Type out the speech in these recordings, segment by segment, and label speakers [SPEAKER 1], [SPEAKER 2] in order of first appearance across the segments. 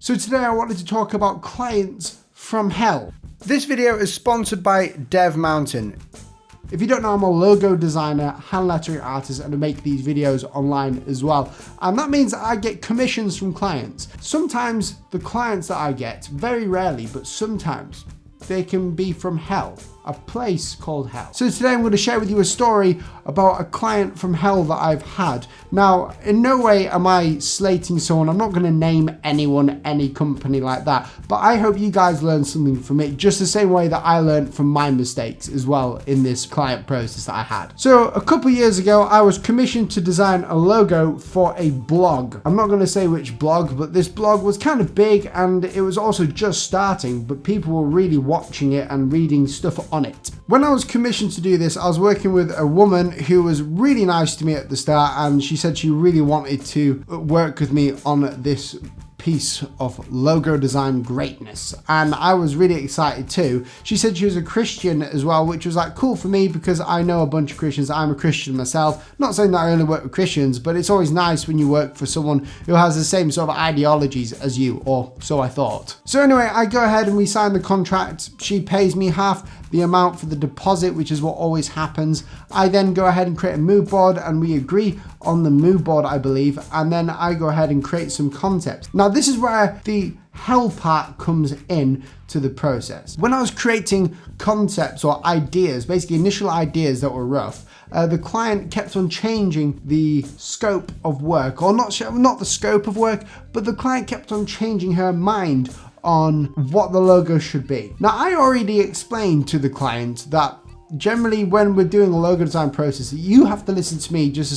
[SPEAKER 1] So today I wanted to talk about clients from hell. This video is sponsored by Dev Mountain. If you don't know, I'm a logo designer, hand lettering artist, and I make these videos online as well. And that means that I get commissions from clients. Sometimes the clients that I get, very rarely, but sometimes they can be from hell, a place called hell. So today I'm going to share with you a story about a client from hell that I've had. Now, in no way am I slating someone. I'm not going to name anyone, any company like that, but I hope you guys learn something from it, just the same way that I learned from my mistakes as well in this client process that I had. So a couple of years ago, I was commissioned to design a logo for a blog. I'm not going to say which blog, but this blog was kind of big and it was also just starting, but people were really watching it and reading stuff on it. When I was commissioned to do this, I was working with a woman who was really nice to me at the start, and she said she really wanted to work with me on this piece of logo design greatness, and I was really excited too. She said she was a Christian as well, which was like cool for me because I know a bunch of Christians. I'm a Christian myself. Not saying that I only work with Christians, but it's always nice when you work for someone who has the same sort of ideologies as you, or so I thought. So anyway, I go ahead and we sign the contract. She pays me half the amount for the deposit, which is what always happens. I then go ahead and create a mood board, and we agree on the mood board, I believe, and then I go ahead and create some concepts. Now, this is where the hell part comes in to the process. When I was creating concepts or ideas, basically initial ideas that were rough, the client kept on changing the scope of work, or not the scope of work, but the client kept on changing her mind on what the logo should be. Now, I already explained to the client that generally when we're doing a logo design process, you have to listen to me just the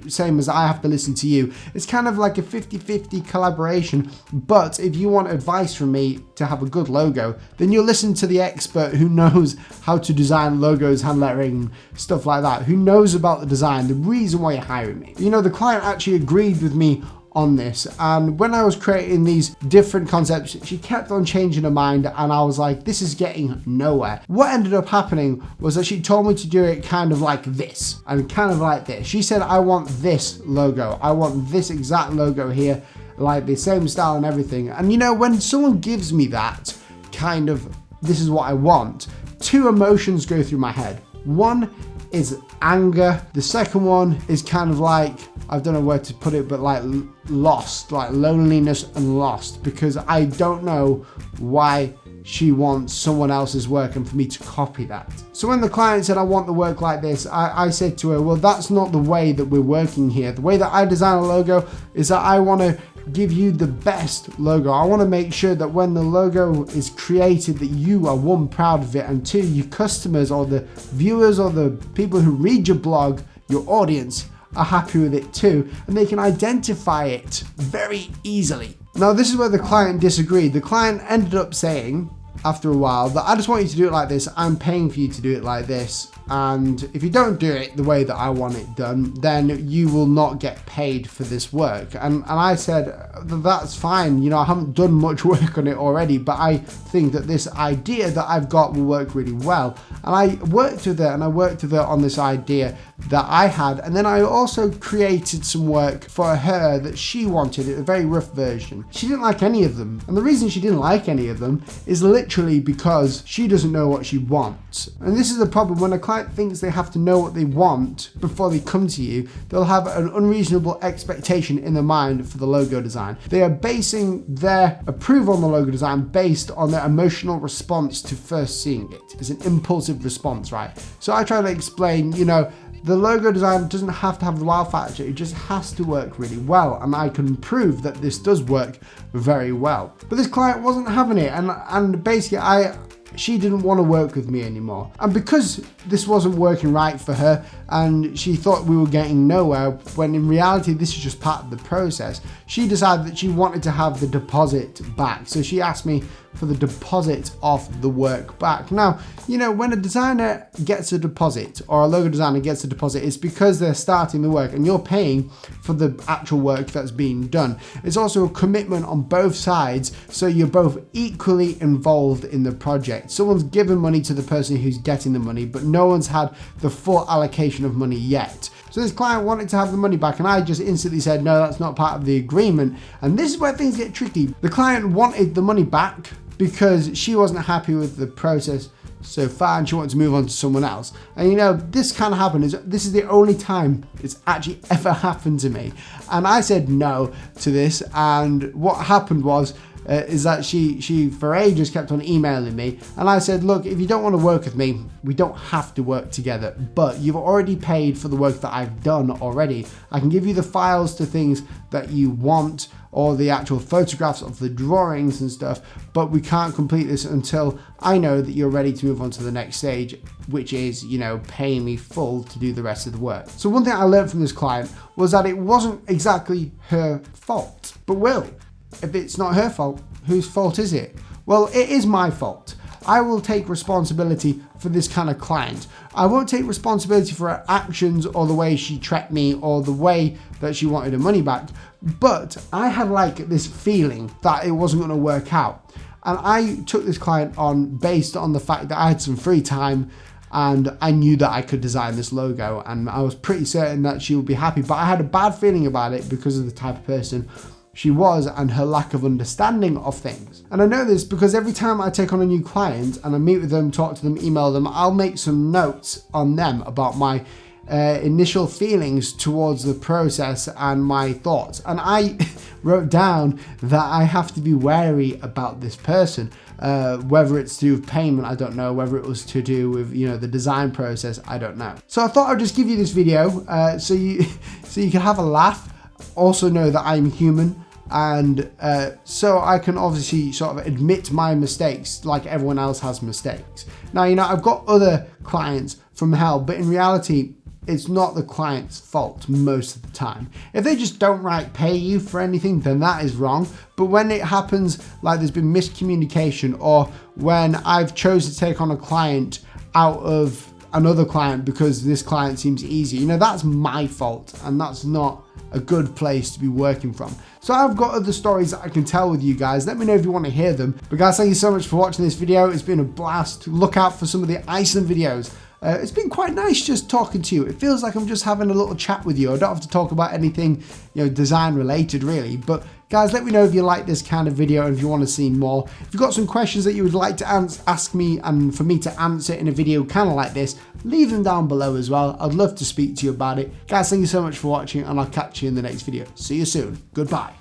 [SPEAKER 1] same as I have to listen to you. It's kind of like a 50-50 collaboration, but if you want advice from me to have a good logo, then you'll listen to the expert who knows how to design logos, hand lettering, stuff like that, who knows about the design, the reason why you're hiring me. You know, the client actually agreed with me on this, and when I was creating these different concepts, she kept on changing her mind, and I was like, this is getting nowhere. What ended up happening was that she told me to do it kind of like this and kind of like this. She said, I want this logo, I want this exact logo here, like the same style and everything. And you know, when someone gives me that kind of, this is what I want, two emotions go through my head. One is anger. The second one is kind of like, I don't know where to put it, but like lost, like loneliness and lost, because I don't know why she wants someone else's work and for me to copy that. So when the client said, I want the work like this, I said to her, well, that's not the way that we're working here. The way that I design a logo is that I want to give you the best logo. I want to make sure that when the logo is created, that you are, one, proud of it, and two, your customers or the viewers or the people who read your blog, your audience, are happy with it too, and they can identify it very easily. Now, this is where the client disagreed. The client ended up saying, after a while, that I just want you to do it like this. I'm paying for you to do it like this. And if you don't do it the way that I want it done, then you will not get paid for this work. And I said, that's fine. You know, I haven't done much work on it already, but I think that this idea that I've got will work really well. And I worked with her on this idea that I had. And then I also created some work for her that she wanted, a very rough version. She didn't like any of them. And the reason she didn't like any of them is literally because she doesn't know what she wants. And this is the problem. When a client thinks they have to know what they want before they come to you, they'll have an unreasonable expectation in their mind for the logo design. They are basing their approval on the logo design based on their emotional response to first seeing it. It's an impulsive response, right? So I try to explain, you know, the logo design doesn't have to have the wow factor, it just has to work really well, and I can prove that this does work very well. But this client wasn't having it, and basically she didn't want to work with me anymore. And because this wasn't working right for her and she thought we were getting nowhere, when in reality this is just part of the process, she decided that she wanted to have the deposit back. So she asked me for the deposit of the work back. Now, you know, when a designer gets a deposit or a logo designer gets a deposit, it's because they're starting the work and you're paying for the actual work that's being done. It's also a commitment on both sides, so you're both equally involved in the project. Someone's given money to the person who's getting the money, but no one's had the full allocation of money yet. So this client wanted to have the money back and I just instantly said, no, that's not part of the agreement. And this is where things get tricky. The client wanted the money back because she wasn't happy with the process so far and she wanted to move on to someone else. And you know, this kind of happened. This is the only time it's actually ever happened to me. And I said no to this, and what happened was, is that she for ages kept on emailing me, and I said, look, if you don't want to work with me, we don't have to work together, but you've already paid for the work that I've done already. I can give you the files to things that you want, or the actual photographs of the drawings and stuff, but we can't complete this until I know that you're ready to move on to the next stage, which is, you know, paying me full to do the rest of the work. So one thing I learned from this client was that it wasn't exactly her fault. But Will, if it's not her fault, whose fault is it? Well, it is my fault. I will take responsibility for this kind of client. I won't take responsibility for her actions or the way she treated me or the way that she wanted her money back. But I had like this feeling that it wasn't going to work out. And I took this client on based on the fact that I had some free time and I knew that I could design this logo and I was pretty certain that she would be happy. But I had a bad feeling about it because of the type of person she was and her lack of understanding of things. And I know this because every time I take on a new client and I meet with them, talk to them, email them, I'll make some notes on them about my initial feelings towards the process and my thoughts. And I wrote down that I have to be wary about this person, whether it's to do with payment, I don't know, whether it was to do with, you know, the design process, I don't know. So I thought I'd just give you this video so you can have a laugh, also know that I'm human, and so I can obviously sort of admit my mistakes like everyone else has mistakes. Now, you know, I've got other clients from hell, but in reality, it's not the client's fault most of the time. If they just don't pay you for anything, then that is wrong. But when it happens, like there's been miscommunication, or when I've chosen to take on a client out of another client because this client seems easy, you know, that's my fault, and that's not a good place to be working from. So I've got other stories that I can tell with you guys. Let me know if you want to hear them. But guys, thank you so much for watching this video. It's been a blast. Look out for some of the Iceland videos. It's been quite nice just talking to you. It feels like I'm just having a little chat with you. I don't have to talk about anything, you know, design related really. But guys, let me know if you like this kind of video and if you want to see more. If you've got some questions that you would like to ask me and for me to answer in a video kind of like this, leave them down below as well. I'd love to speak to you about it. Guys, thank you so much for watching and I'll catch you in the next video. See you soon. Goodbye.